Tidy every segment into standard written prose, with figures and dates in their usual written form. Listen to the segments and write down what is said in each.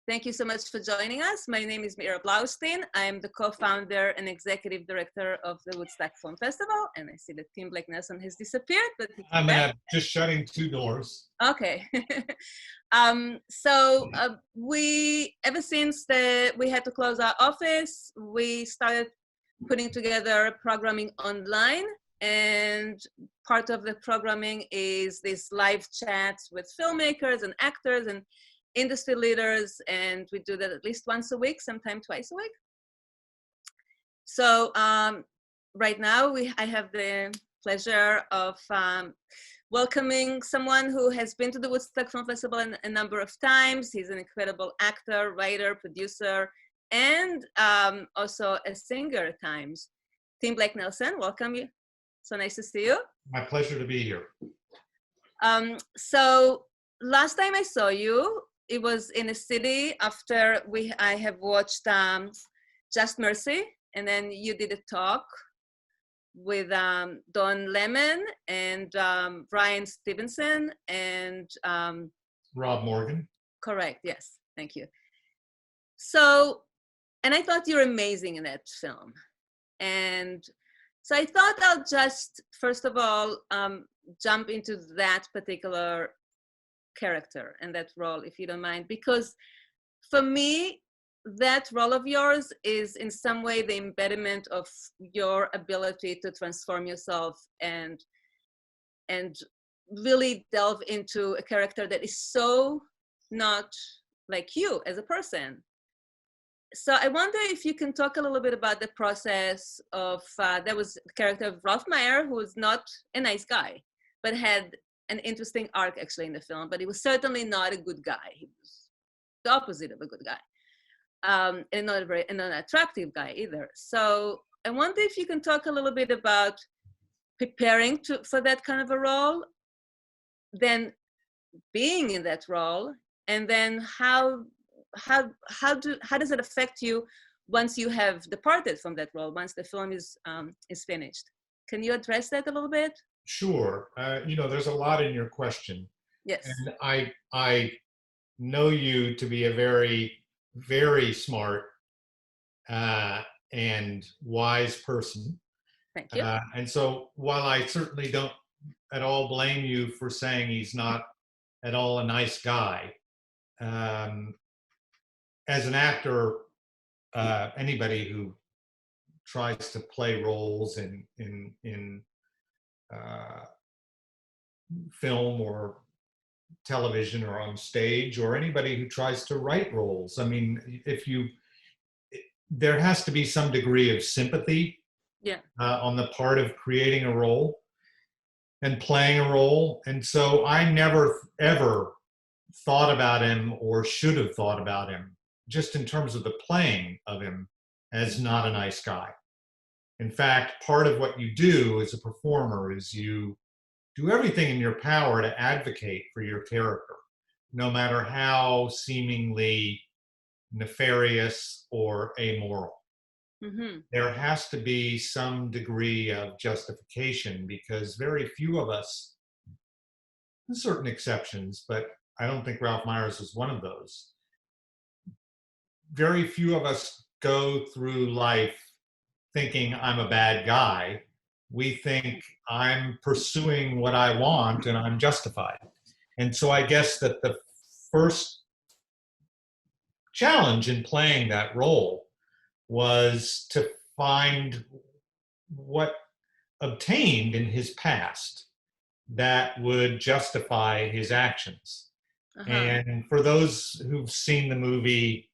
Thank you so much for joining us. My name is Mira Blaustein. I'm the co-founder and executive director of the Woodstock Film Festival. And I see that Tim Blake Nelson has disappeared, but I'm just shutting 2 doors. Okay. We, ever since we had to close our office, we started putting together programming online. And part of the programming is these live chats with filmmakers and actors and industry leaders, and we do that at least once a week, sometimes twice a week. So right now I have the pleasure of welcoming someone who has been to the Woodstock Film Festival a number of times. He's an incredible actor, writer, producer, and also a singer at times. Tim Blake Nelson, welcome you. So nice to see you. My pleasure to be here. So last time I saw you, it was in a city after I have watched Just Mercy, and then you did a talk with Don Lemon and Brian Stevenson and Rob Morgan. Correct, yes, thank you. So, and I thought you're amazing in that film. And so I thought I'll just, first of all, jump into that particular character and that role, if you don't mind, because for me, that role of yours is in some way the embodiment of your ability to transform yourself and really delve into a character that is so not like you as a person. So I wonder if you can talk a little bit about the process of, there was the character of Ralph Meyer, who was not a nice guy, but had an interesting arc actually in the film, but he was certainly not a good guy. He was the opposite of a good guy, and not an attractive guy either. So I wonder if you can talk a little bit about preparing for that kind of a role, then being in that role, and then how does it affect you once you have departed from that role, once the film is finished? Can you address that a little bit? Sure. There's a lot in your question. Yes. And I know you to be a very, very smart and wise person. Thank you. And so while I certainly don't at all blame you for saying he's not at all a nice guy, as an actor, anybody who tries to play roles in film or television or on stage, or anybody who tries to write roles, I mean, there has to be some degree of sympathy on the part of creating a role and playing a role. And so I never ever thought about him, or should have thought about him, just in terms of the playing of him, as not a nice guy. In fact, part of what you do as a performer is you do everything in your power to advocate for your character, no matter how seemingly nefarious or amoral. Mm-hmm. There has to be some degree of justification, because very few of us, certain exceptions, but I don't think Ralph Myers was one of those. Very few of us go through life thinking I'm a bad guy. We think I'm pursuing what I want and I'm justified. And so I guess that the first challenge in playing that role was to find what obtained in his past that would justify his actions. Uh-huh. And for those who've seen the movie,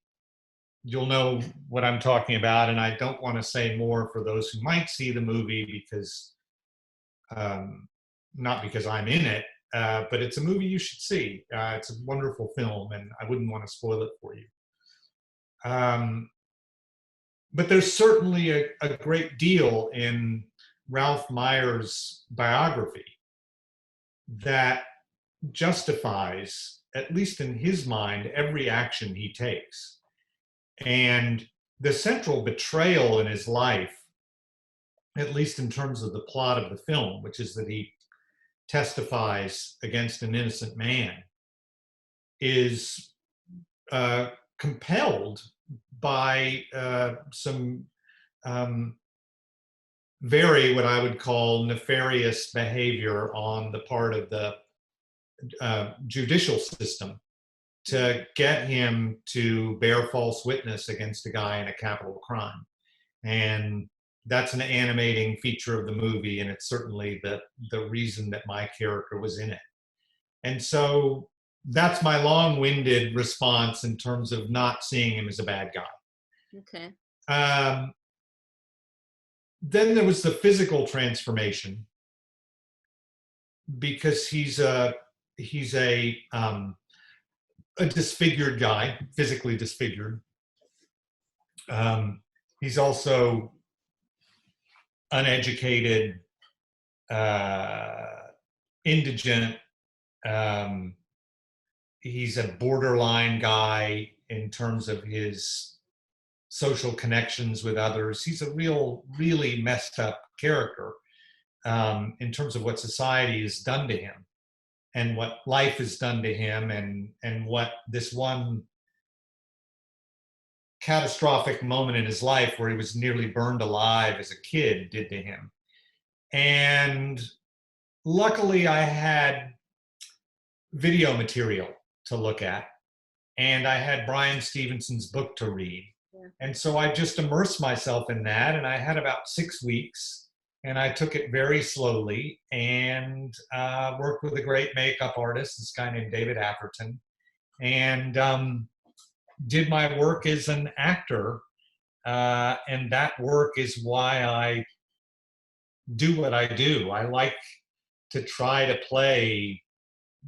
you'll know what I'm talking about, and I don't want to say more for those who might see the movie, because not because I'm in it, but it's a movie you should see. It's a wonderful film, and I wouldn't want to spoil it for you. But there's certainly a great deal in Ralph Myers' biography that justifies, at least in his mind, every action he takes. And the central betrayal in his life, at least in terms of the plot of the film, which is that he testifies against an innocent man, is compelled by some very, what I would call, nefarious behavior on the part of the judicial system to get him to bear false witness against a guy in a capital crime. And that's an animating feature of the movie, and it's certainly the reason that my character was in it. And so that's my long-winded response in terms of not seeing him as a bad guy. Okay. Then there was the physical transformation, because he's a disfigured guy, physically disfigured. He's also uneducated, indigent. He's a borderline guy in terms of his social connections with others. He's a really messed up character in terms of what society has done to him and what life has done to him, and what this one catastrophic moment in his life where he was nearly burned alive as a kid did to him. And luckily I had video material to look at, and I had Brian Stevenson's book to read. Yeah. And so I just immersed myself in that, and I had about 6 weeks, and I took it very slowly, and worked with a great makeup artist, this guy named David Atherton, and did my work as an actor. And that work is why I do what I do. I like to try to play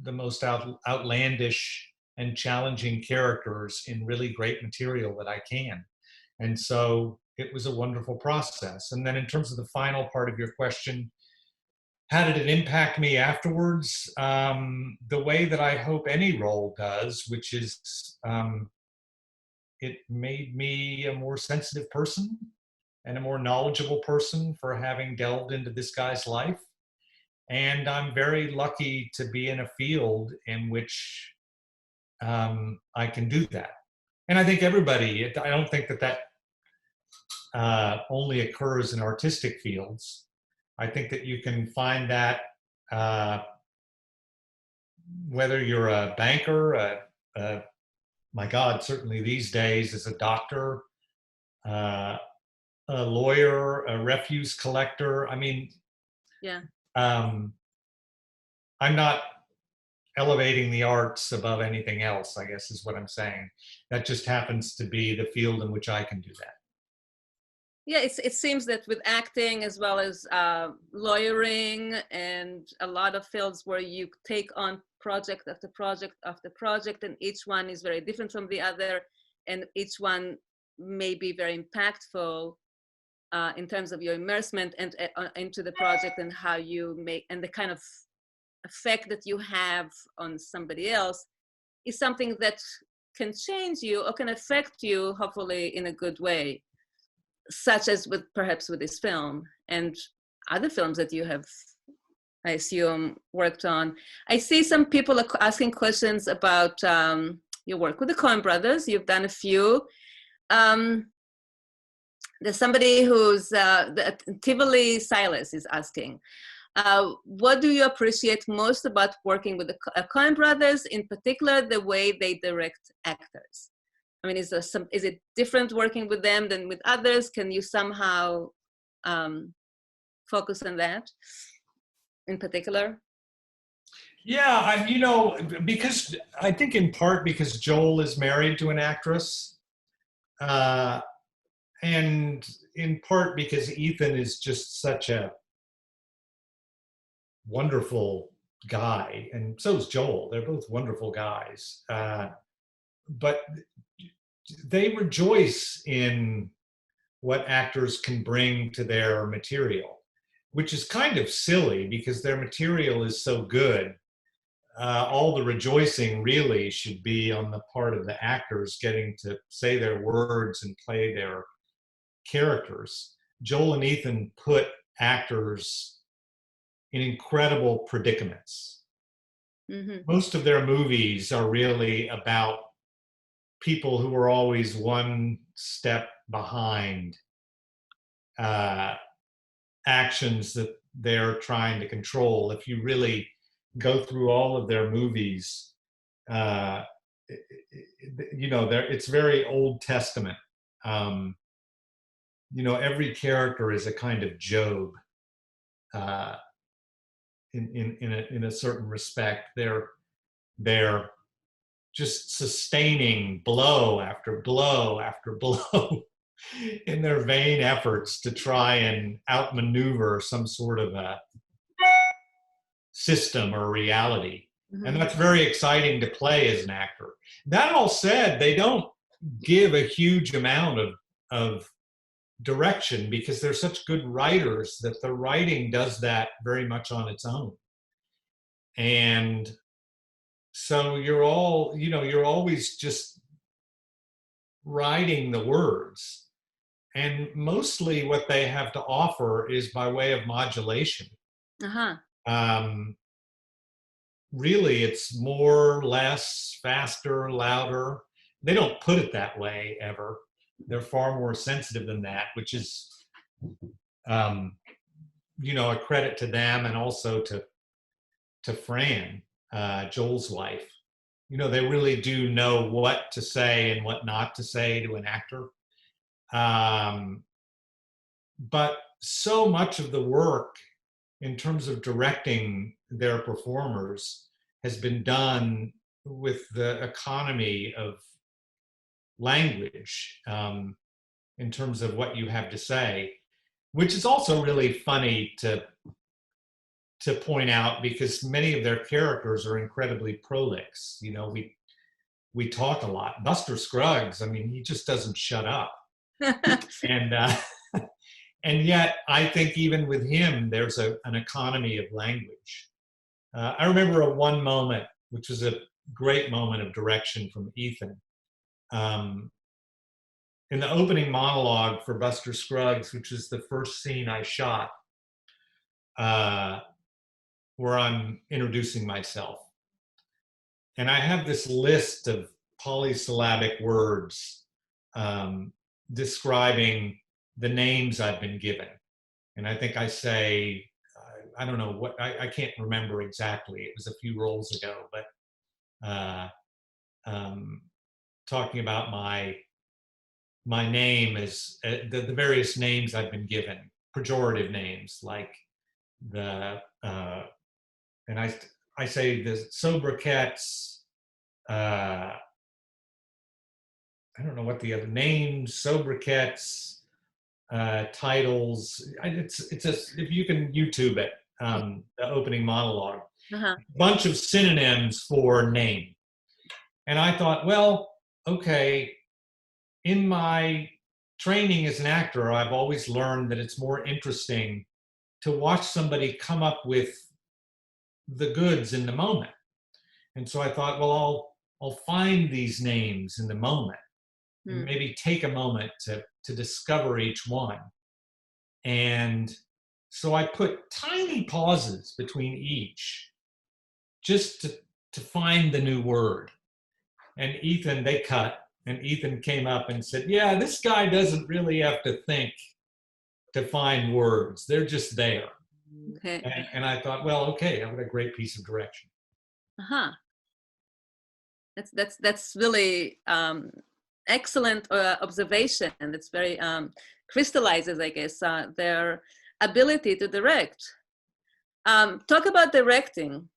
the most outlandish and challenging characters in really great material that I can. And so it was a wonderful process. And then in terms of the final part of your question, how did it impact me afterwards? The way that I hope any role does, which is it made me a more sensitive person and a more knowledgeable person for having delved into this guy's life. And I'm very lucky to be in a field in which I can do that. And I think everybody, I don't think that only occurs in artistic fields. I think that you can find that whether you're a banker, my God, certainly these days as a doctor, a lawyer, a refuse collector. I mean, yeah. I'm not elevating the arts above anything else, I guess is what I'm saying. That just happens to be the field in which I can do that. Yeah, it seems that with acting as well as lawyering and a lot of fields where you take on project after project after project, and each one is very different from the other, and each one may be very impactful in terms of your immersement and into the project, and how you make, and the kind of effect that you have on somebody else is something that can change you or can affect you, hopefully in a good way, such as perhaps with this film and other films that you have, I assume, worked on. I see some people are asking questions about your work with the Coen Brothers. You've done a few. There's somebody who's, Tivoli Silas is asking, what do you appreciate most about working with the Coen Brothers, in particular the way they direct actors? I mean, is it different working with them than with others? Can you somehow focus on that in particular? Yeah, because I think in part because Joel is married to an actress, and in part because Ethan is just such a wonderful guy, and so is Joel. They're both wonderful guys. But they rejoice in what actors can bring to their material, which is kind of silly because their material is so good. All the rejoicing really should be on the part of the actors getting to say their words and play their characters. Joel and Ethan put actors in incredible predicaments. Mm-hmm. Most of their movies are really about people who are always one step behind actions that they're trying to control. If you really go through all of their movies, it's very Old Testament. Every character is a kind of Job. In a certain respect, they're just sustaining blow after blow after blow in their vain efforts to try and outmaneuver some sort of a system or reality. Mm-hmm. And that's very exciting to play as an actor. That all said, they don't give a huge amount of direction because they're such good writers that the writing does that very much on its own. And so you're always just writing the words. And mostly what they have to offer is by way of modulation. Uh-huh. Really, it's more, less, faster, louder. They don't put it that way ever. They're far more sensitive than that, which is, a credit to them and also to Fran, Joel's wife. They really do know what to say and what not to say to an actor. But so much of the work in terms of directing their performers has been done with the economy of language, in terms of what you have to say, which is also really funny to point out because many of their characters are incredibly prolix. We talk a lot. Buster Scruggs, he just doesn't shut up. And yet I think even with him, there's an economy of language. I remember one moment, which was a great moment of direction from Ethan. In the opening monologue for Buster Scruggs, which is the first scene I shot, where I'm introducing myself. And I have this list of polysyllabic words describing the names I've been given. And I think I say, I don't know what, I can't remember exactly. It was a few roles ago, but talking about my name is the various names I've been given, pejorative names like and I say the sobriquets, I don't know what the other names, sobriquets, titles. If you can YouTube it, the opening monologue, a bunch of synonyms for name. And I thought, well, okay, in my training as an actor, I've always learned that it's more interesting to watch somebody come up with the goods in the moment. And so I thought, well, I'll find these names in the moment and maybe take a moment to discover each one. And so I put tiny pauses between each just to find the new word. And Ethan, they cut, and Ethan came up and said, yeah, this guy doesn't really have to think to find words. They're just there. Okay. And I thought, well, okay, what a great piece of direction. That's really excellent observation. That's very crystallizes, I guess, their ability to direct. Talk about directing.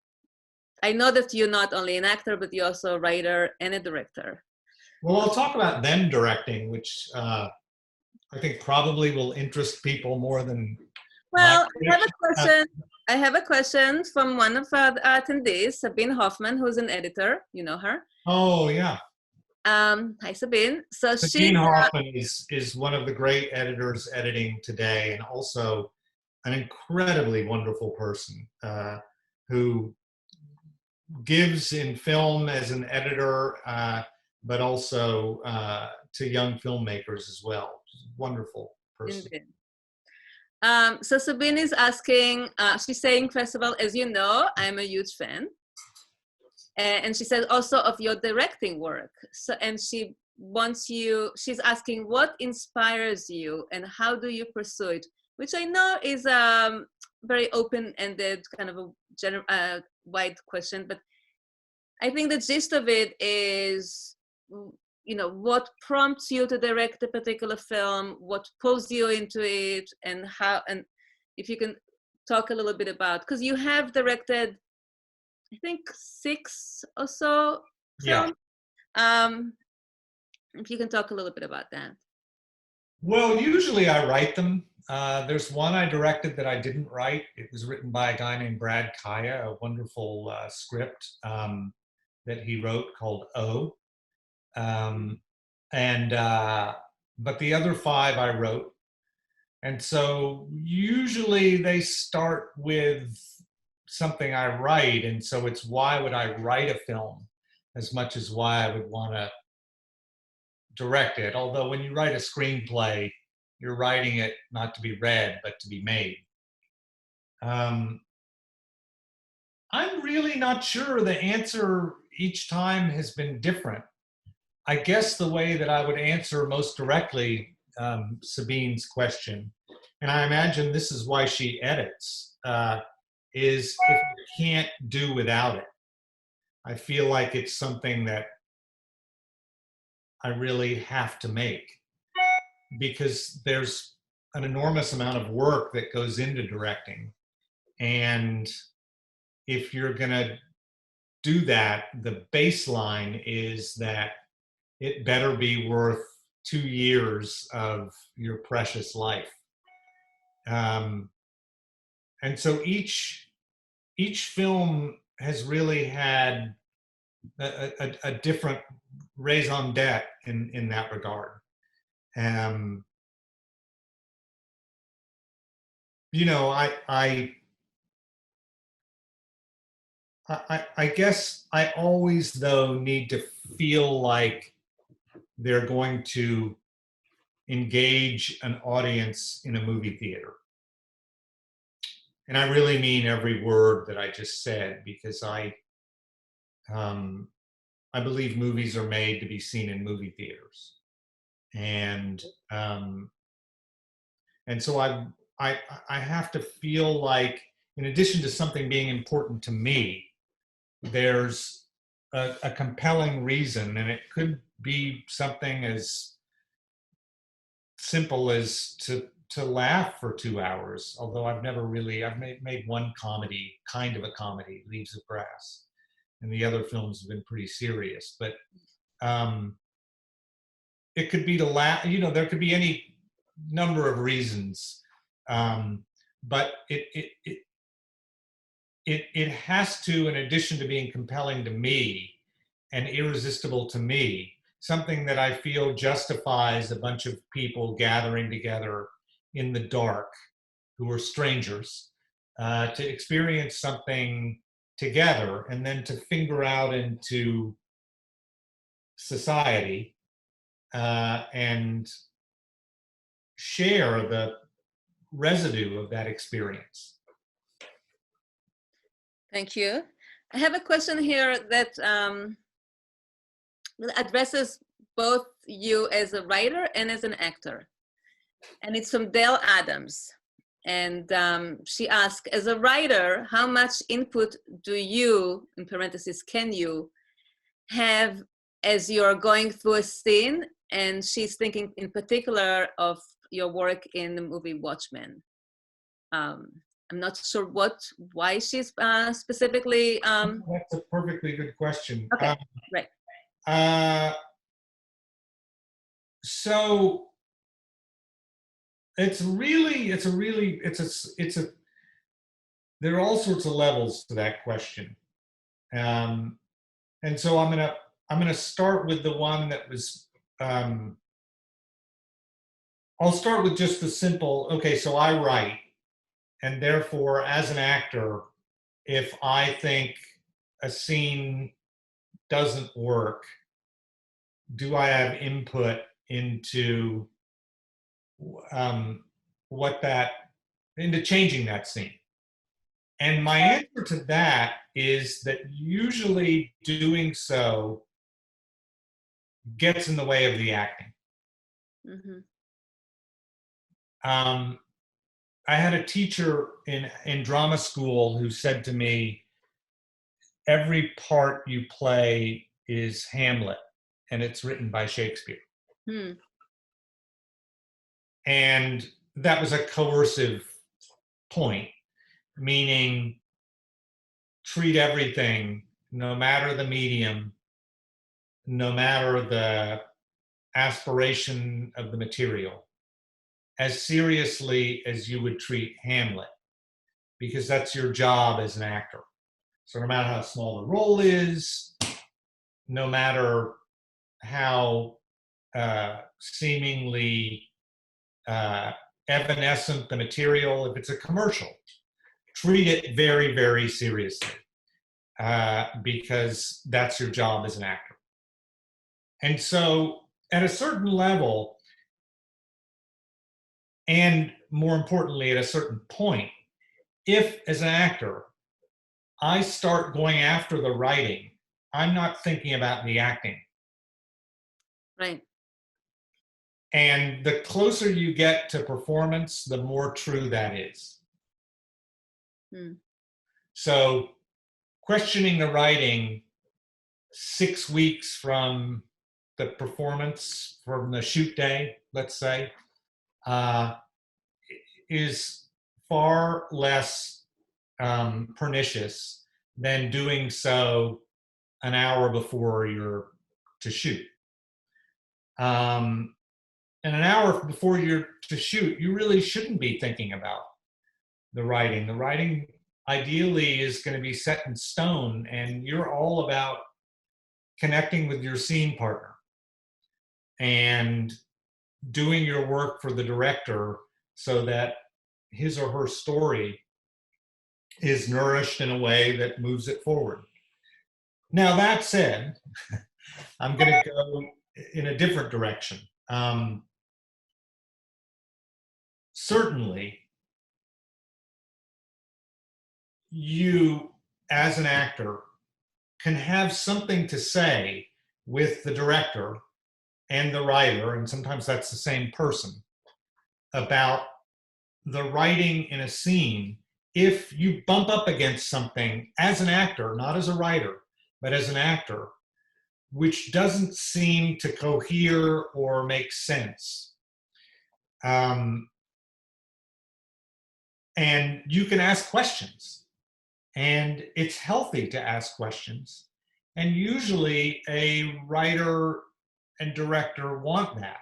I know that you're not only an actor, but you're also a writer and a director. Well, I'll talk about them directing, which I think probably will interest people more than. Well, I have a question from one of our attendees, Sabine Hoffman, who's an editor. You know her. Oh, yeah. Hi, Sabine. So Sabine Hoffman is one of the great editors editing today, and also an incredibly wonderful person who gives in film as an editor, but also to young filmmakers as well. Wonderful person. Indeed. So Sabine is asking, she's saying, first of all, as you know, I'm a huge fan. And she said also of your directing work. So, and she wants you, she's asking what inspires you and how do you pursue it, which I know is a very open-ended kind of a wide question, but I think the gist of it is, you know, what prompts you to direct a particular film, what pulls you into it, and how, and if you can talk a little bit about, because you have directed, I think 6 or so films. Yeah. If you can talk a little bit about that. Well, usually I write them. There's one I directed that I didn't write. It was written by a guy named Brad Kaya, a wonderful script that he wrote called O. But the other 5 I wrote. And so usually they start with something I write. And so it's why would I write a film as much as why I would want to direct it. Although when you write a screenplay, you're writing it not to be read, but to be made. I'm really not sure. The answer each time has been different. I guess the way that I would answer most directly Sabine's question, and I imagine this is why she edits, is if you can't do without it. I feel like it's something that I really have to make because there's an enormous amount of work that goes into directing. And if you're going to do that, the baseline is that it better be worth 2 years of your precious life. And so each film has really had a different raison d'etre in that regard. You know, I guess I always though need to feel like they're going to engage an audience in a movie theater. And I really mean every word that I just said, because I believe movies are made to be seen in movie theaters. And so I have to feel like, in addition to something being important to me, there's a compelling reason, and it could be something as simple as to laugh for 2 hours. Although I've made one comedy, kind of a comedy, Leaves of Grass, and the other films have been pretty serious. But it could be to laugh. You know, there could be any number of reasons, but it has to, in addition to being compelling to me and irresistible to me, something that I feel justifies a bunch of people gathering together in the dark who are strangers to experience something together and then to finger out into society and share the residue of that experience. Thank you. I have a question here that addresses both you as a writer and as an actor. And it's from Dale Adams. And she asked, as a writer, how much input do you, in parentheses, can you have as you're going through a scene? And she's thinking in particular of your work in the movie Watchmen. I'm not sure why she's specifically. That's a perfectly good question. Okay, right. So there are all sorts of levels to that question. And so I'm gonna start with the one that was, I'll start with just the simple, okay, so I write, and therefore as an actor, if I think a scene doesn't work, do I have input into into changing that scene? And my answer to that is that usually doing so gets in the way of the acting. Mm-hmm. I had a teacher in drama school who said to me, every part you play is Hamlet, and it's written by Shakespeare. Hmm. And that was a coercive point, meaning treat everything, no matter the medium, no matter the aspiration of the material, as seriously as you would treat Hamlet, because that's your job as an actor. So no matter how small the role is, no matter how seemingly evanescent the material, if it's a commercial, treat it very, very seriously, because that's your job as an actor. And so at a certain level, and more importantly, at a certain point, if as an actor, I start going after the writing, I'm not thinking about the acting. Right. And the closer you get to performance, the more true that is. Hmm. So questioning the writing 6 weeks from the performance, from the shoot day, let's say, is far less pernicious than doing so an hour before you're to shoot. And an hour before you're to shoot, you really shouldn't be thinking about the writing. The writing ideally is going to be set in stone, and you're all about connecting with your scene partner and doing your work for the director so that his or her story is nourished in a way that moves it forward. Now, that said, I'm going to go in a different direction. Certainly, you, as an actor, can have something to say with the director and the writer, and sometimes that's the same person, about the writing in a scene if you bump up against something as an actor, not as a writer, but as an actor, which doesn't seem to cohere or make sense. And you can ask questions, and it's healthy to ask questions. And usually a writer and director want that.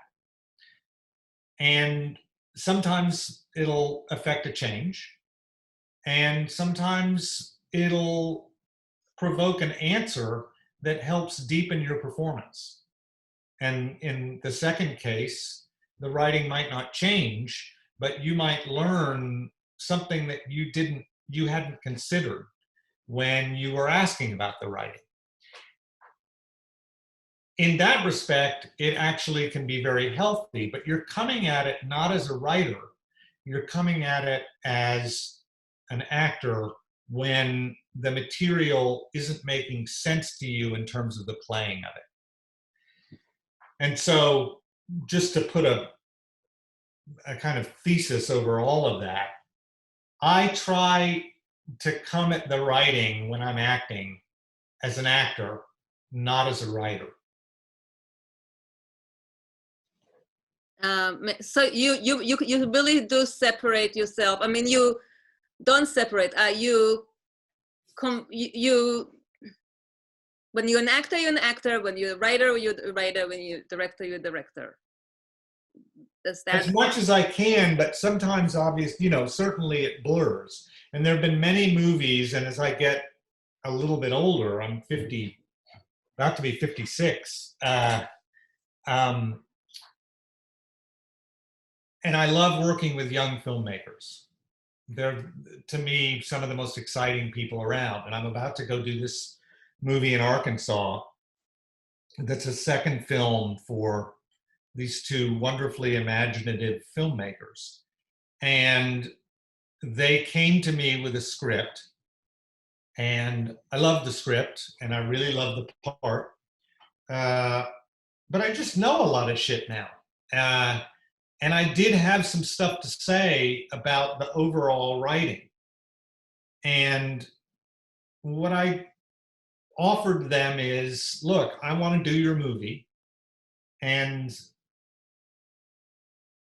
And sometimes it'll affect a change, and sometimes it'll provoke an answer that helps deepen your performance. And in the second case, the writing might not change, but you might learn something that you hadn't considered when you were asking about the writing. In that respect, it actually can be very healthy, but you're coming at it not as a writer, you're coming at it as an actor when the material isn't making sense to you in terms of the playing of it. And so, just to put a kind of thesis over all of that, I try to come at the writing when I'm acting as an actor, not as a writer. So you really do separate yourself. I mean, you don't separate. You when you're an actor, you're an actor. When you're a writer, you're a writer. When you're a director, you're a director. Does that? As much as I can, but sometimes certainly it blurs. And there have been many movies, and as I get a little bit older, I'm 50, about to be 56. And I love working with young filmmakers. They're, to me, some of the most exciting people around. And I'm about to go do this movie in Arkansas that's a second film for these two wonderfully imaginative filmmakers. And they came to me with a script, and I loved the script, and I really loved the part. But I just know a lot of shit now. And I did have some stuff to say about the overall writing. And what I offered them is, look, I want to do your movie, and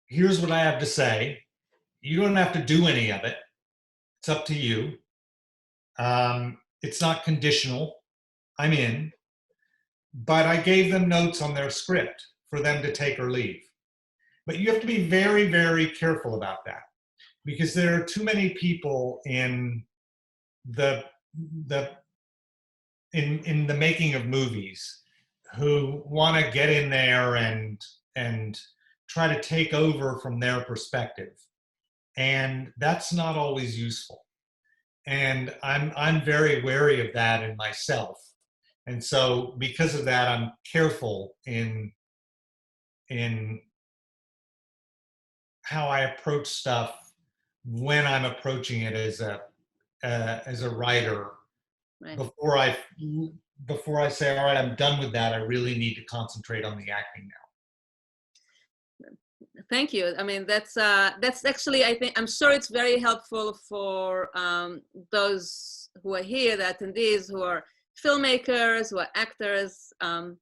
here's what I have to say. You don't have to do any of it. It's up to you. It's not conditional. I'm in. But I gave them notes on their script for them to take or leave. But you have to be very, very careful about that, because there are too many people in the in the making of movies who want to get in there and try to take over from their perspective, and that's not always useful. And I'm very wary of that in myself, and so because of that, I'm careful in how I approach stuff when I'm approaching it as a writer. Right. Before I say, all right, I'm done with that, I really need to concentrate on the acting now. Thank you. I mean, that's actually, I'm sure it's very helpful for those who are here, the attendees, who are filmmakers, who are actors. I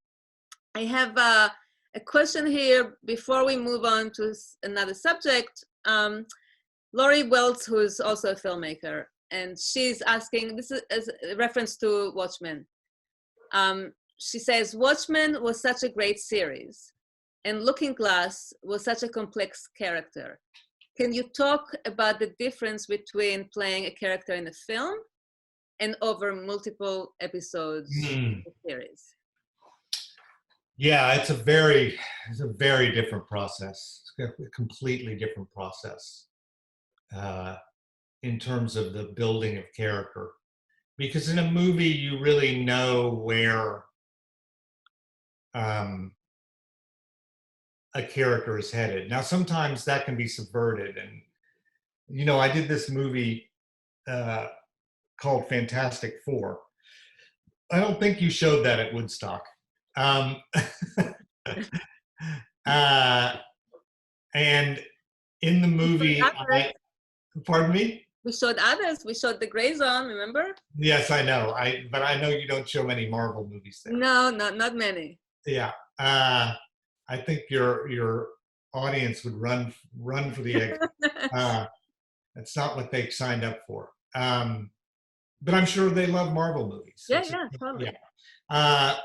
have a question here before we move on to another subject. Lori Wells, who is also a filmmaker, and she's asking, this is as a reference to Watchmen. She says, Watchmen was such a great series, and Looking Glass was such a complex character. Can you talk about the difference between playing a character in a film and over multiple episodes of the series? Yeah, it's a very different process. It's a completely different process in terms of the building of character. Because in a movie, you really know where a character is headed. Now, sometimes that can be subverted. And, you know, I did this movie called Fantastic Four. I don't think you showed that at Woodstock. And in the movie, pardon me? We showed others. We showed The Gray Zone, remember? Yes, I know. But I know you don't show many Marvel movies there. No, not many. Yeah. I think your audience would run for the exit. That's not what they signed up for. But I'm sure they love Marvel movies. Yeah, totally. Yeah.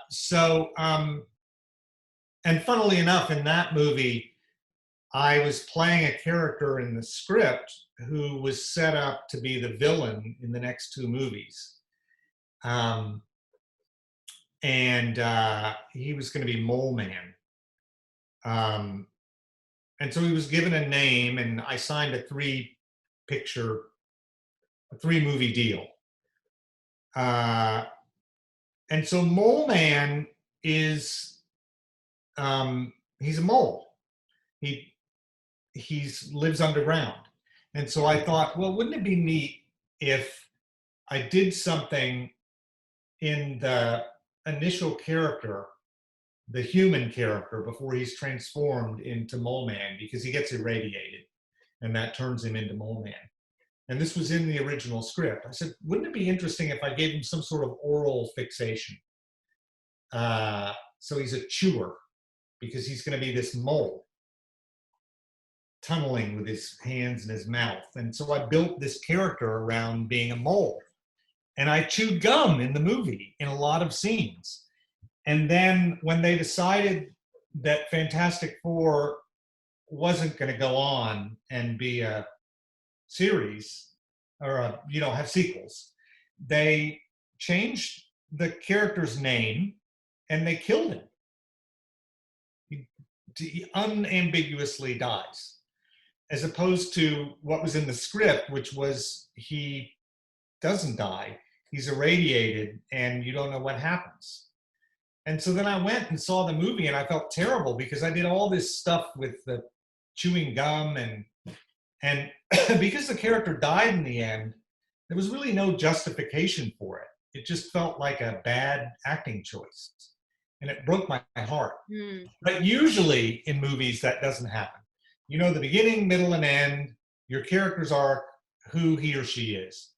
And funnily enough, in that movie, I was playing a character in the script who was set up to be the villain in the next two movies. And he was going to be Mole Man. And so he was given a name, and I signed a three movie deal. And so Mole Man is, he's a mole. He lives underground. And so I thought, well, wouldn't it be neat if I did something in the initial character, the human character, before he's transformed into Mole Man, because he gets irradiated and that turns him into Mole Man. And this was in the original script. I said, wouldn't it be interesting if I gave him some sort of oral fixation? So he's a chewer, because he's going to be this mole, tunneling with his hands in his mouth. And so I built this character around being a mole. And I chewed gum in the movie in a lot of scenes. And then when they decided that Fantastic Four wasn't going to go on and be a series or have sequels, they changed the character's name and they killed him. He unambiguously dies, as opposed to what was in the script, which was he doesn't die, he's irradiated and you don't know what happens. And so then I went and saw the movie, and I felt terrible because I did all this stuff with the chewing gum and And because the character died in the end, there was really no justification for it. It just felt like a bad acting choice. And it broke my heart. But usually in movies, that doesn't happen. You know, the beginning, middle, and end, your character's arc, who he or she is.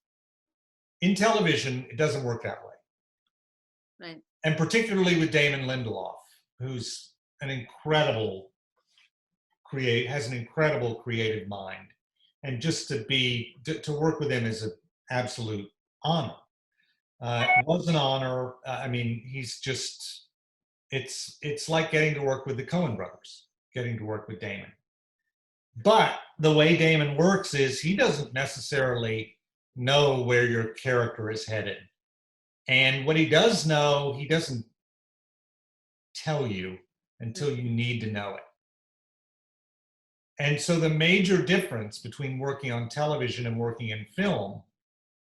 In television, it doesn't work that way. Right. And particularly with Damon Lindelof, who's an incredible has an incredible creative mind. And just to work with him is an absolute honor. It was an honor. I mean, he's just, it's like getting to work with the Coen Brothers, getting to work with Damon. But the way Damon works is he doesn't necessarily know where your character is headed. And what he does know, he doesn't tell you until you need to know it. And so the major difference between working on television and working in film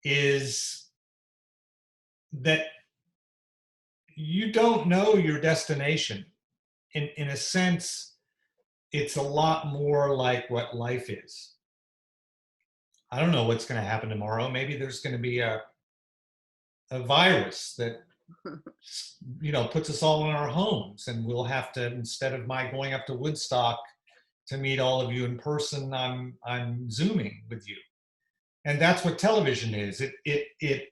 is that you don't know your destination. In a sense, it's a lot more like what life is. I don't know what's going to happen tomorrow. Maybe there's going to be a virus that puts us all in our homes, and we'll have to, instead of my going up to Woodstock to meet all of you in person, I'm Zooming with you. And that's what television is. It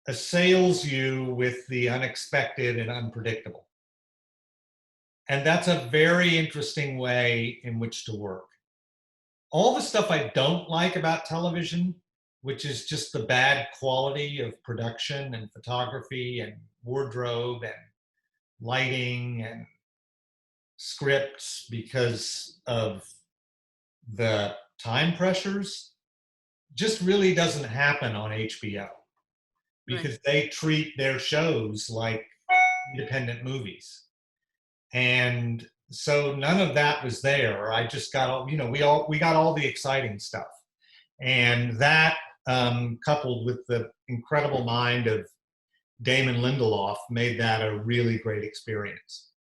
assails you with the unexpected and unpredictable. And that's a very interesting way in which to work. All the stuff I don't like about television, which is just the bad quality of production and photography and wardrobe and lighting and scripts because of the time pressures, just really doesn't happen on HBO because they treat their shows like independent movies. And so none of that was there. I just got, we got all the exciting stuff. And that, coupled with the incredible mind of Damon Lindelof, made that a really great experience.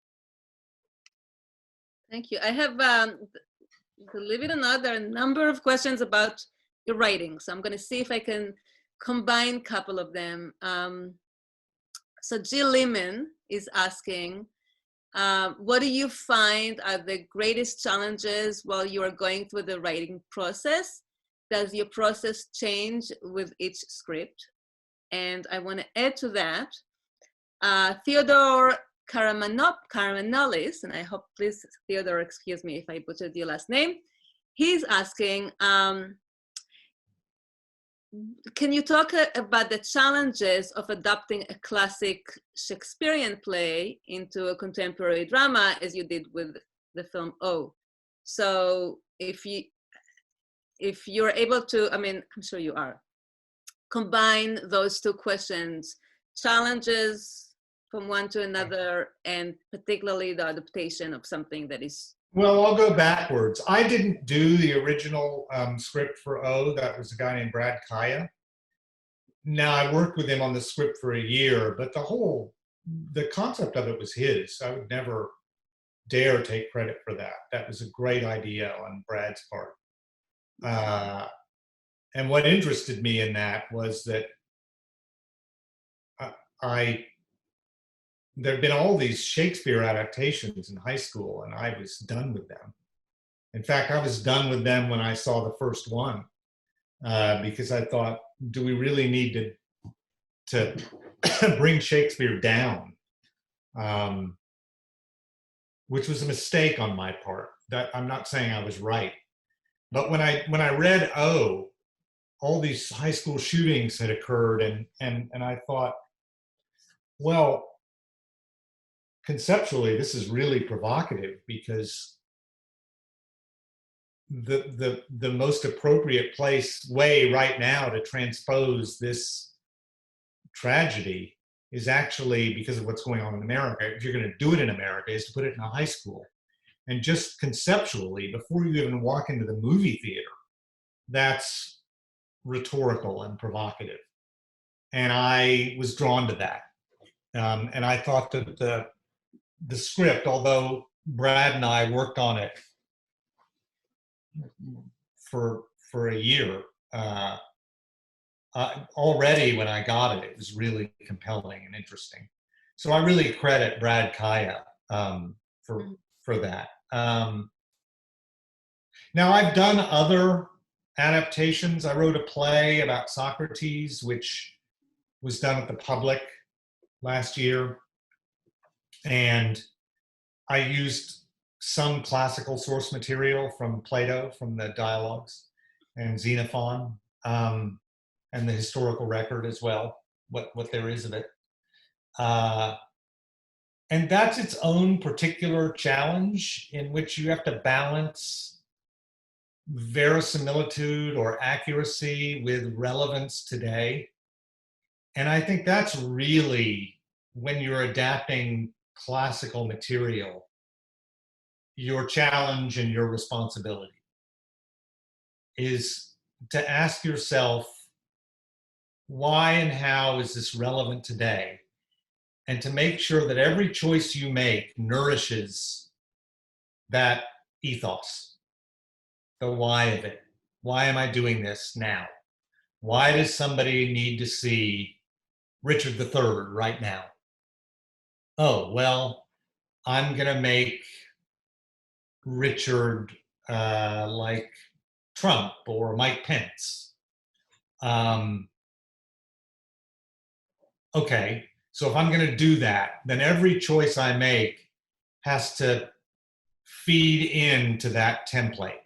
Thank you. I have, believe it or not, there are a number of questions about your writing. So I'm going to see if I can combine a couple of them. So Jill Lehman is asking, what do you find are the greatest challenges while you are going through the writing process? Does your process change with each script? And I want to add to that, Theodore Karamanolis, and I hope, please, Theodore, excuse me if I butchered your last name. He's asking, can you talk about the challenges of adapting a classic Shakespearean play into a contemporary drama, as you did with the film O? So if you're able to, I mean, I'm sure you are, combine those two questions, challenges from one to another, and particularly the adaptation of something that is... Well, I'll go backwards. I didn't do the original script for O. That was a guy named Brad Kaya. Now, I worked with him on the script for a year, but the concept of it was his. I would never dare take credit for that. That was a great idea on Brad's part. And what interested me in that was that there'd been all these Shakespeare adaptations in high school, and I was done with them. In fact, I was done with them when I saw the first one, because I thought, do we really need to bring Shakespeare down? Which was a mistake on my part. That I'm not saying I was right. But when I read O, all these high school shootings had occurred, and I thought, well, conceptually, this is really provocative, because the most appropriate way right now to transpose this tragedy is actually, because of what's going on in America, if you're going to do it in America, is to put it in a high school. And just conceptually, before you even walk into the movie theater, that's rhetorical and provocative. And I was drawn to that. And I thought that the script, although Brad and I worked on it for a year. Already when I got it, it was really compelling and interesting. So I really credit Brad Kaya for that. Now I've done other adaptations. I wrote a play about Socrates, which was done at the Public last year. And I used some classical source material from Plato, from the dialogues, and Xenophon, and the historical record as well, what there is of it. And that's its own particular challenge in which you have to balance verisimilitude or accuracy with relevance today. And I think that's really, when you're adapting classical material, your challenge and your responsibility is to ask yourself, why and how is this relevant today? And to make sure that every choice you make nourishes that ethos, the why of it. Why am I doing this now? Why does somebody need to see Richard III right now? Oh, well, I'm going to make Richard like Trump or Mike Pence. Okay, so if I'm going to do that, then every choice I make has to feed into that template.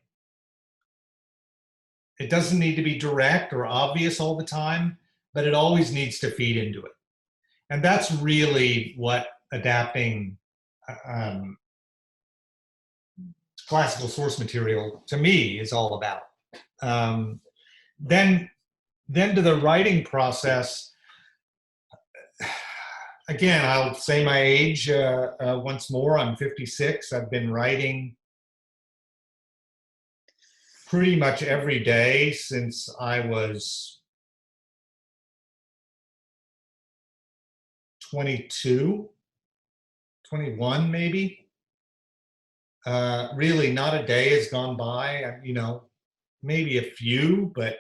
It doesn't need to be direct or obvious all the time, but it always needs to feed into it. And that's really what adapting classical source material to me is all about. Then to the writing process, again, I'll say my age once more. I'm 56. I've been writing pretty much every day since I was 22, 21 maybe. Really not a day has gone by, you know, maybe a few, but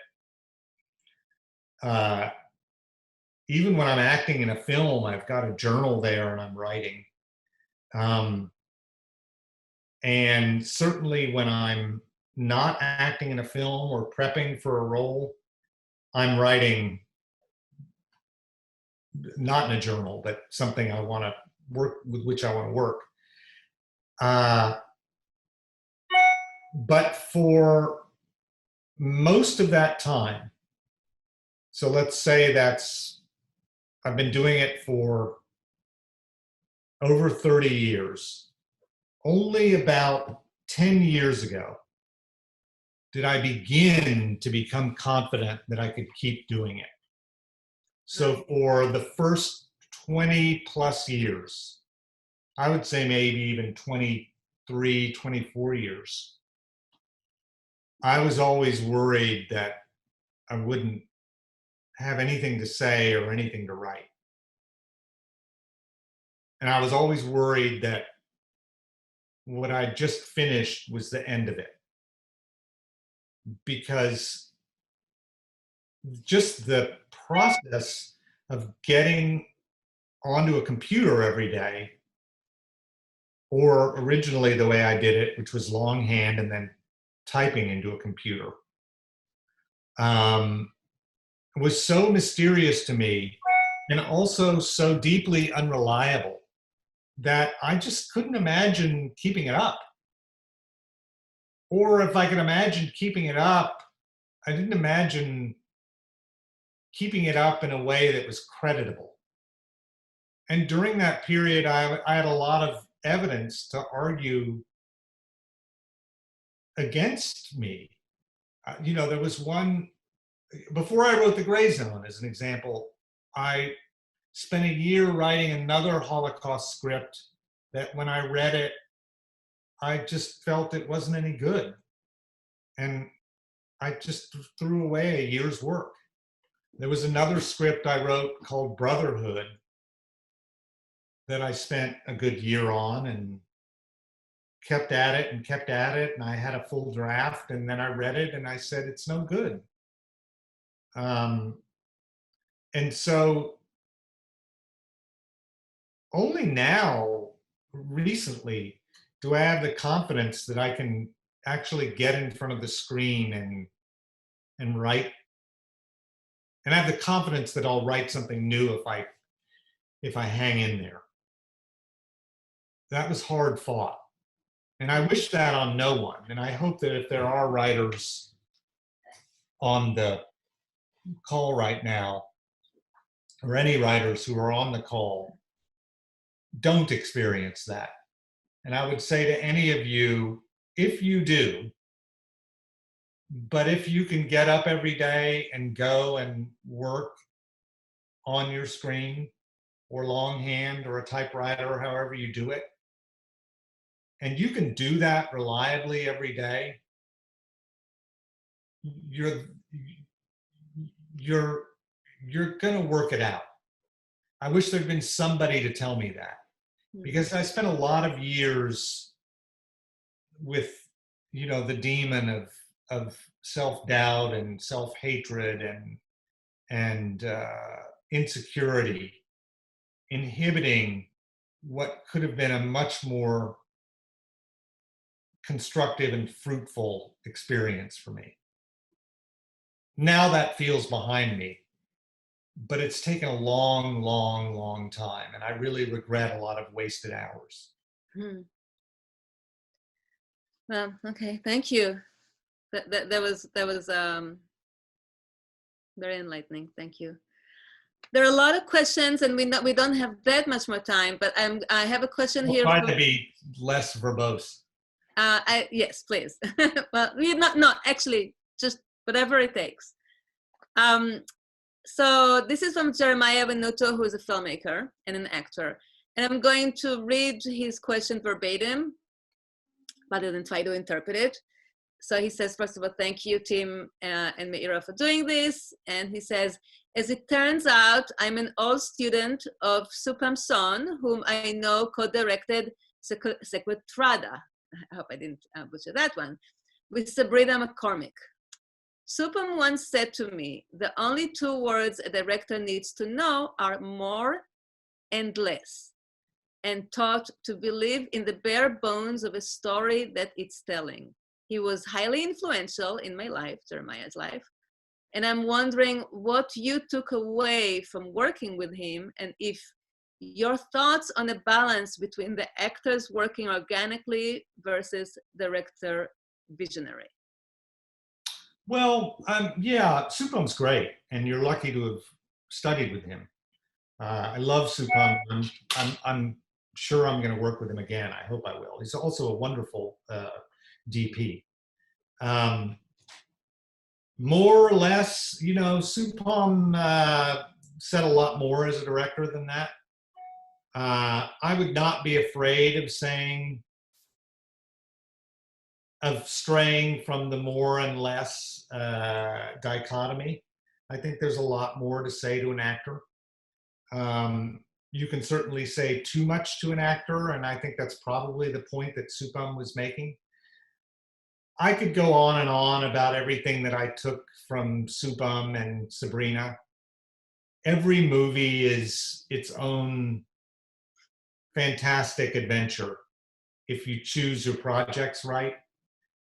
even when I'm acting in a film, I've got a journal there and I'm writing. And certainly when I'm not acting in a film or prepping for a role, I'm writing, not in a journal, but something I want to work with, which I want to work. But for most of that time, so let's say I've been doing it for over 30 years. Only about 10 years ago did I begin to become confident that I could keep doing it. So for the first 20 plus years, I would say maybe even 23, 24 years, I was always worried that I wouldn't have anything to say or anything to write. And I was always worried that what I just finished was the end of it. Because just the process of getting onto a computer every day, or originally the way I did it, which was longhand and then typing into a computer, was so mysterious to me and also so deeply unreliable that I just couldn't imagine keeping it up. Or if I could imagine keeping it up, I didn't imagine keeping it up in a way that was creditable. And during that period, I had a lot of evidence to argue against me. You know, there was one, before I wrote The Gray Zone, as an example, I spent a year writing another Holocaust script that when I read it, I just felt it wasn't any good. And I just threw away a year's work. There was another script I wrote called Brotherhood that I spent a good year on, and kept at it and kept at it, and I had a full draft, and then I read it and I said, it's no good. And so only now, recently, do I have the confidence that I can actually get in front of the screen and write, and I have the confidence that I'll write something new if I hang in there. That was hard fought. And I wish that on no one. And I hope that if there are writers on the call right now, or any writers who are on the call, don't experience that. And I would say to any of you, if you do, but if you can get up every day and go and work on your screen or longhand or a typewriter or however you do it, and you can do that reliably every day, you're going to work it out. I wish there'd been somebody to tell me that, because I spent a lot of years with, the demon of self-doubt and self-hatred and insecurity, inhibiting what could have been a much more constructive and fruitful experience for me. Now that feels behind me, but it's taken a long, long, long time, and I really regret a lot of wasted hours. Well, okay, thank you. That was very enlightening. Thank you. There are a lot of questions, and we don't have that much more time. But I have a question here. I'll try to be less verbose. Yes, please. Well, actually, just whatever it takes. So this is from Jeremiah Venuto, who is a filmmaker and an actor. And I'm going to read his question verbatim, rather than try to interpret it. So he says, first of all, thank you, Tim and Meira, for doing this. And he says, as it turns out, I'm an old student of Supam's son, whom I know co-directed Sequestrada. I hope I didn't butcher that one, with Sabrina McCormick. Supam once said to me, the only two words a director needs to know are more and less, and taught to believe in the bare bones of a story that it's telling. He was highly influential in my life, Jeremiah's life, and I'm wondering what you took away from working with him, and if your thoughts on the balance between the actors working organically versus director visionary. Well, yeah, Supam's great, and you're lucky to have studied with him. I love Supam. I'm sure I'm going to work with him again. I hope I will. He's also a wonderful DP. More or less, Supam said a lot more as a director than that. I would not be afraid of straying from the more and less dichotomy. I think there's a lot more to say to an actor. You can certainly say too much to an actor, and I think that's probably the point that Supam was making. I could go on and on about everything that I took from Supam and Sabrina. Every movie is its own fantastic adventure if you choose your projects right.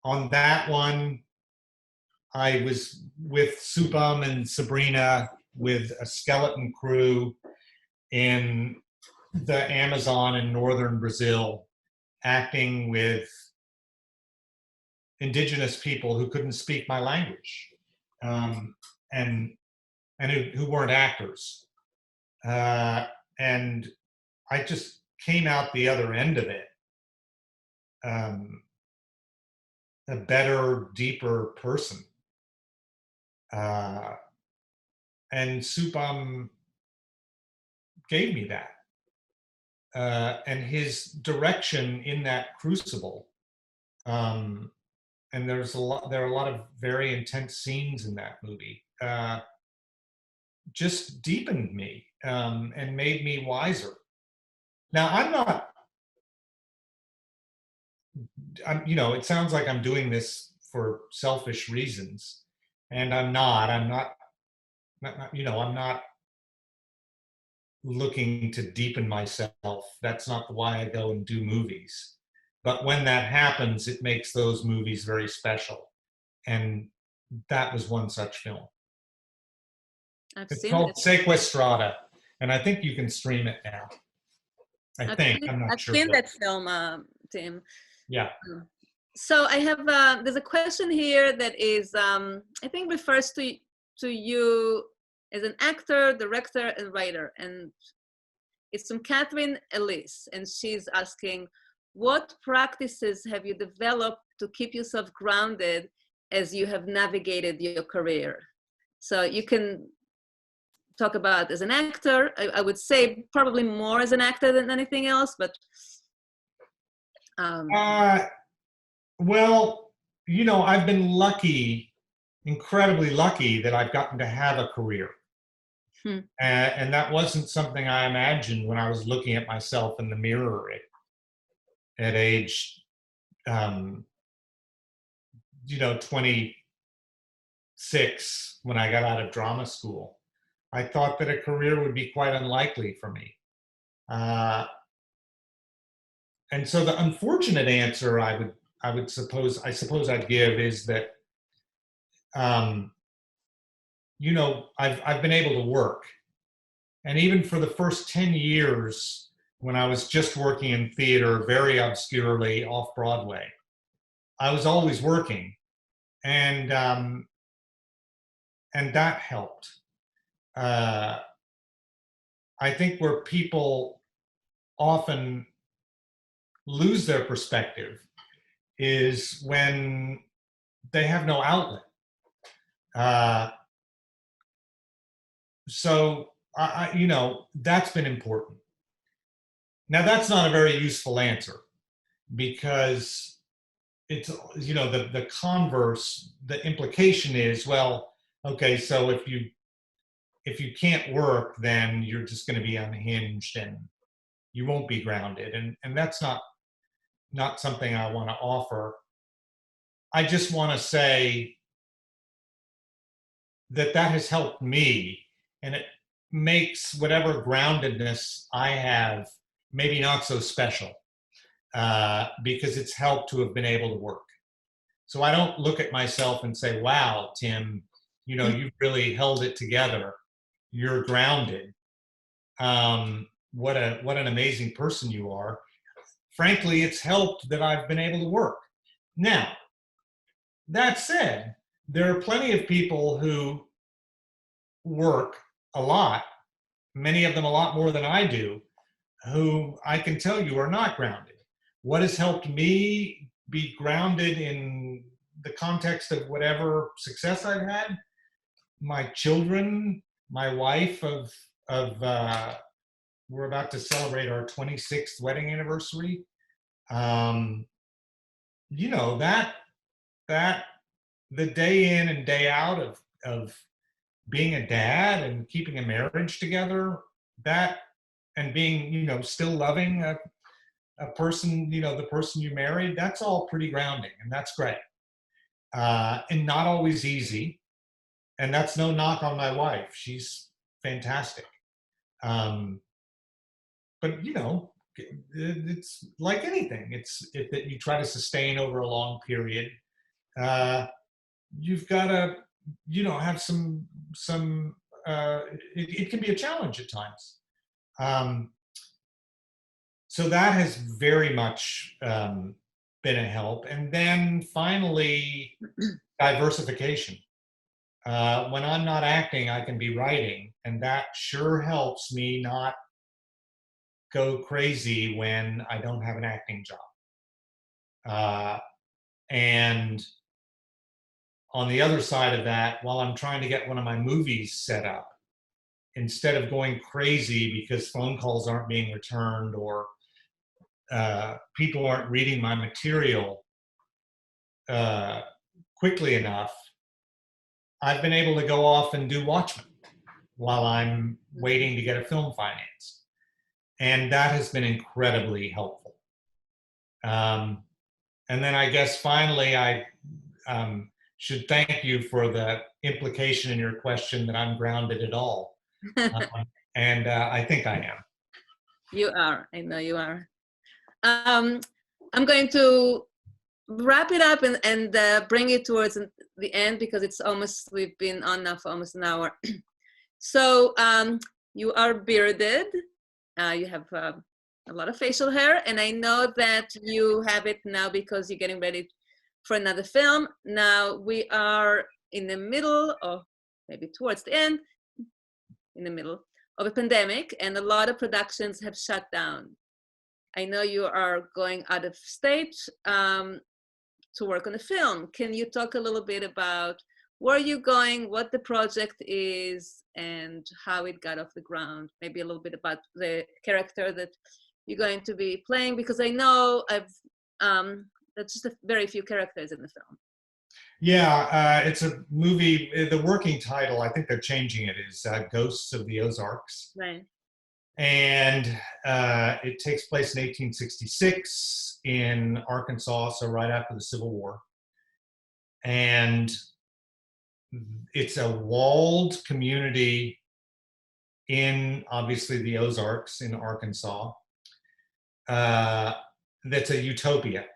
On that one, I was with Supam and Sabrina with a skeleton crew in the Amazon in northern Brazil, acting with indigenous people who couldn't speak my language, and who weren't actors. And I just came out the other end of it a better, deeper person. And Supam gave me that. And his direction in that crucible, and there are a lot of very intense scenes in that movie, just deepened me and made me wiser. Now, I'm not it sounds like I'm doing this for selfish reasons, and I'm not. I'm not looking to deepen myself. That's not why I go and do movies. But when that happens, it makes those movies very special. And that was one such film. It's called Sequestrada, and I think you can stream it now. I'm not sure. I've seen that film, Tim. Yeah. So I have, there's a question here that is, I think refers to you as an actor, director, and writer. And it's from Catherine Elise. And she's asking, what practices have you developed to keep yourself grounded as you have navigated your career? So you can talk about as an actor. I would say probably more as an actor than anything else, but. Well, I've been lucky, incredibly lucky, that I've gotten to have a career. And that wasn't something I imagined when I was looking at myself in the mirror at age, 26, when I got out of drama school. I thought that a career would be quite unlikely for me. And so the unfortunate answer I suppose I'd give is that, I've been able to work. And even for the first 10 years, when I was just working in theater, very obscurely off Broadway, I was always working. And that helped. I think where people often lose their perspective is when they have no outlet. So that's been important. Now, that's not a very useful answer, because it's, the converse, the implication is, well, okay, so if you can't work, then you're just going to be unhinged and you won't be grounded. And that's not something I want to offer. I just want to say that has helped me, and it makes whatever groundedness I have maybe not so special, because it's helped to have been able to work. So I don't look at myself and say, wow, Tim, you've really held it together. You're grounded. What an amazing person you are. Frankly, it's helped that I've been able to work. Now, that said, there are plenty of people who work a lot, many of them a lot more than I do, who I can tell you are not grounded. What has helped me be grounded in the context of whatever success I've had? My children, my wife we're about to celebrate our 26th wedding anniversary. That the day in and day out of being a dad and keeping a marriage together, that, and being, still loving a person, the person you married, that's all pretty grounding, and that's great. And not always easy. And that's no knock on my wife. She's fantastic. But it's like anything. It's that you try to sustain over a long period. You've got to, have some. It can be a challenge at times. So that has very much been a help. And then finally, diversification. When I'm not acting, I can be writing, and that sure helps me not go crazy when I don't have an acting job. And on the other side of that, while I'm trying to get one of my movies set up, instead of going crazy because phone calls aren't being returned or people aren't reading my material quickly enough, I've been able to go off and do Watchmen while I'm waiting to get a film financed. And that has been incredibly helpful. And then I guess finally I should thank you for the implication in your question that I'm grounded at all. And I think I am. You are. I know you are. I'm going to wrap it up and bring it towards the end because we've been on now for almost an hour. So you are bearded. You have a lot of facial hair, and I know that you have it now because you're getting ready for another film. Now we are in the middle, or maybe towards the end, in the middle of a pandemic, and a lot of productions have shut down. I know you are going out of state to work on a film. Can you talk a little bit about where you're going, what the project is, and how it got off the ground? Maybe a little bit about the character that you're going to be playing, because I know there's just very few characters in the film. Yeah, it's a movie. The working title, I think they're changing it, is Ghosts of the Ozarks. Right. And it takes place in 1866 in Arkansas, so right after the Civil War. And it's a walled community in, obviously, the Ozarks in Arkansas. That's a utopia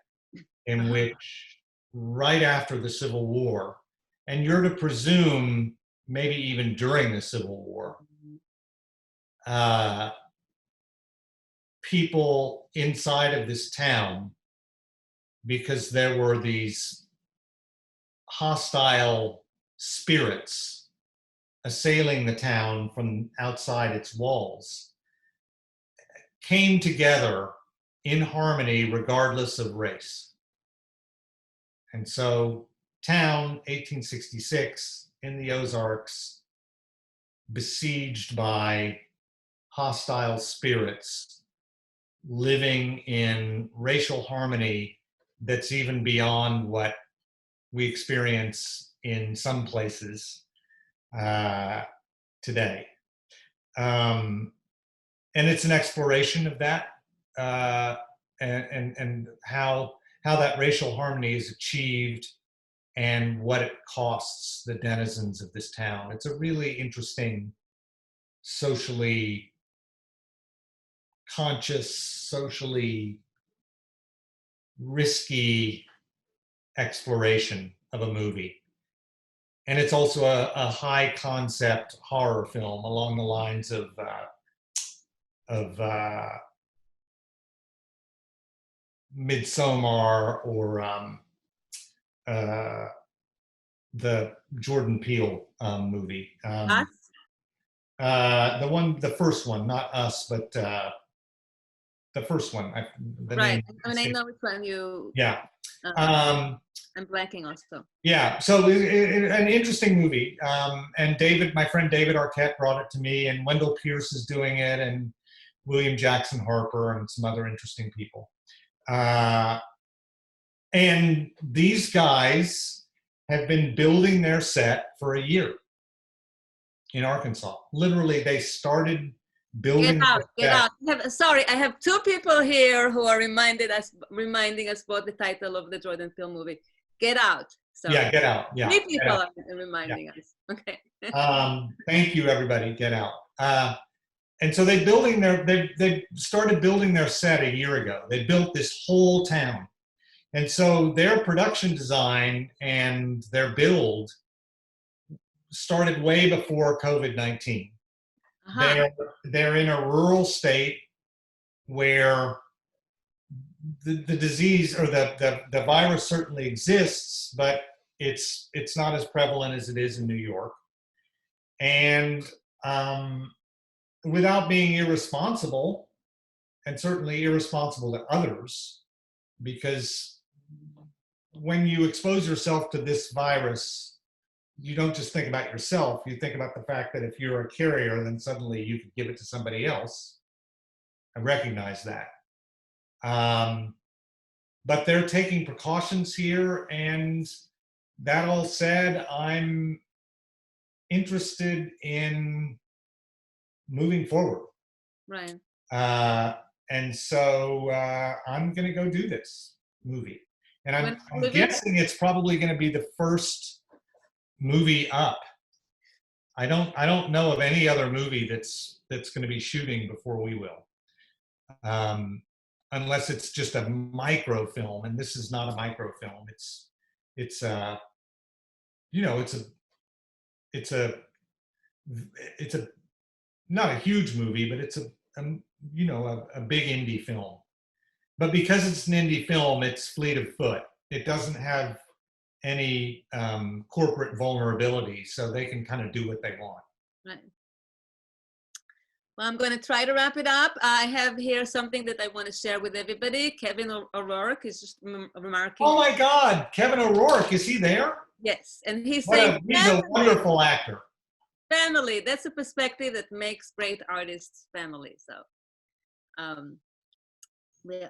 in which right after the Civil War, and you're to presume maybe even during the Civil War, people inside of this town, because there were these hostile spirits assailing the town from outside its walls, came together in harmony regardless of race. And so town, 1866, in the Ozarks, besieged by hostile spirits, living in racial harmony that's even beyond what we experience in some places today. And it's an exploration of that and how that racial harmony is achieved and what it costs the denizens of this town. It's a really interesting, socially conscious, socially risky exploration of a movie. And it's also a high concept horror film along the lines of Midsommar or the Jordan Peele movie. Us? The first one, not Us, but the first one. Right. I mean, I know which one you. Yeah. I'm blanking also. Yeah. So an interesting movie. And David, my friend David Arquette, brought it to me, and Wendell Pierce is doing it, and William Jackson Harper, and some other interesting people. And these guys have been building their set for a year in Arkansas. Literally, they started building. Get out. Sorry, I have two people here who are reminding us about the title of the Jordan Peele movie. Get Out. Sorry. Yeah, Get Out. Yeah. Three people are reminding us. Okay. Thank you, everybody. Get Out. And so they started building their set a year ago. They built this whole town. And so their production design and their build started way before COVID-19. They're in a rural state where the disease or the virus certainly exists, but it's not as prevalent as it is in New York. And without being irresponsible, and certainly irresponsible to others, because when you expose yourself to this virus, you don't just think about yourself, you think about the fact that if you're a carrier, then suddenly you could give it to somebody else. I recognize that. But they're taking precautions here, and that all said, I'm interested in moving forward. Right. And so I'm going to go do this movie. And I'm guessing it's probably going to be the first movie up. I don't know of any other movie that's going to be shooting before we will, unless it's just a microfilm. And this is not a microfilm. It's you know, it's a not a huge movie, but it's a you know, a big indie film. But because it's an indie film, it's fleet of foot. It doesn't have any corporate vulnerability, so they can kind of do what they want. Right. Well, I'm going to try to wrap it up. I have here something that I want to share with everybody. Kevin O'Rourke is just remarking. Oh my God, Kevin O'Rourke, is he there? Yes, and he's saying he's a wonderful actor. Family, that's a perspective that makes great artists family. So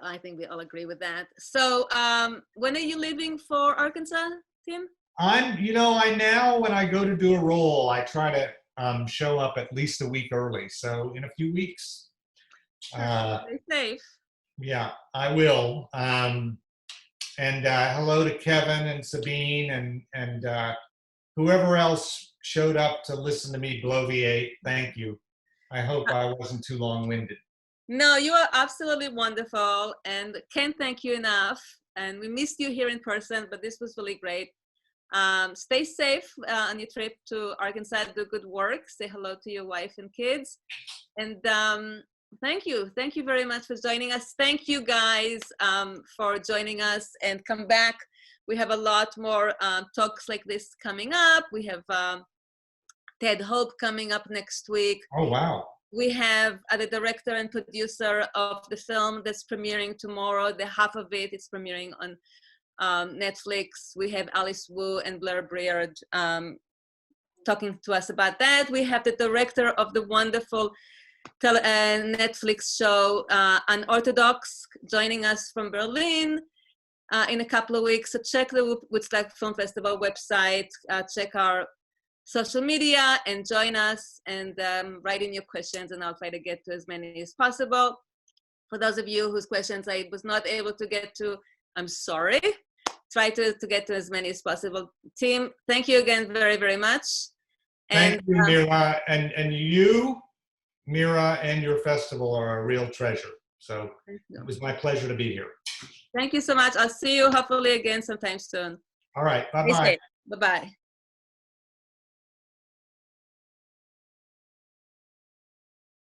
I think we all agree with that. So when are you leaving for Arkansas, Tim? I now, when I go to do a role, I try to show up at least a week early. So in a few weeks. Stay safe. Yeah, I will. And hello to Kevin and Sabine and whoever else showed up to listen to me bloviate. Thank you. I hope I wasn't too long-winded. No, you are absolutely wonderful, and can't thank you enough. And we missed you here in person, but this was really great. Stay safe on your trip to Arkansas. Do good work. Say hello to your wife and kids. And thank you very much for joining us. Thank you guys for joining us, and come back. We have a lot more talks like this coming up. We have Ted Hope coming up next week. Oh, wow. We have the director and producer of the film that's premiering tomorrow. The half of it is premiering on Netflix. We have Alice Wu and Blair Breard talking to us about that. We have the director of the wonderful Netflix show Unorthodox joining us from Berlin in a couple of weeks. So check the Woodstock Film Festival website, check our social media, and join us, and write in your questions, and I'll try to get to as many as possible. For those of you whose questions I was not able to get to, I'm sorry. Try to get to as many as possible. Tim, thank you again very, very much. Thank you, Mira. And you, Mira, and your festival are a real treasure. So it was my pleasure to be here. Thank you so much. I'll see you hopefully again sometime soon. All right. Bye-bye. Bye-bye.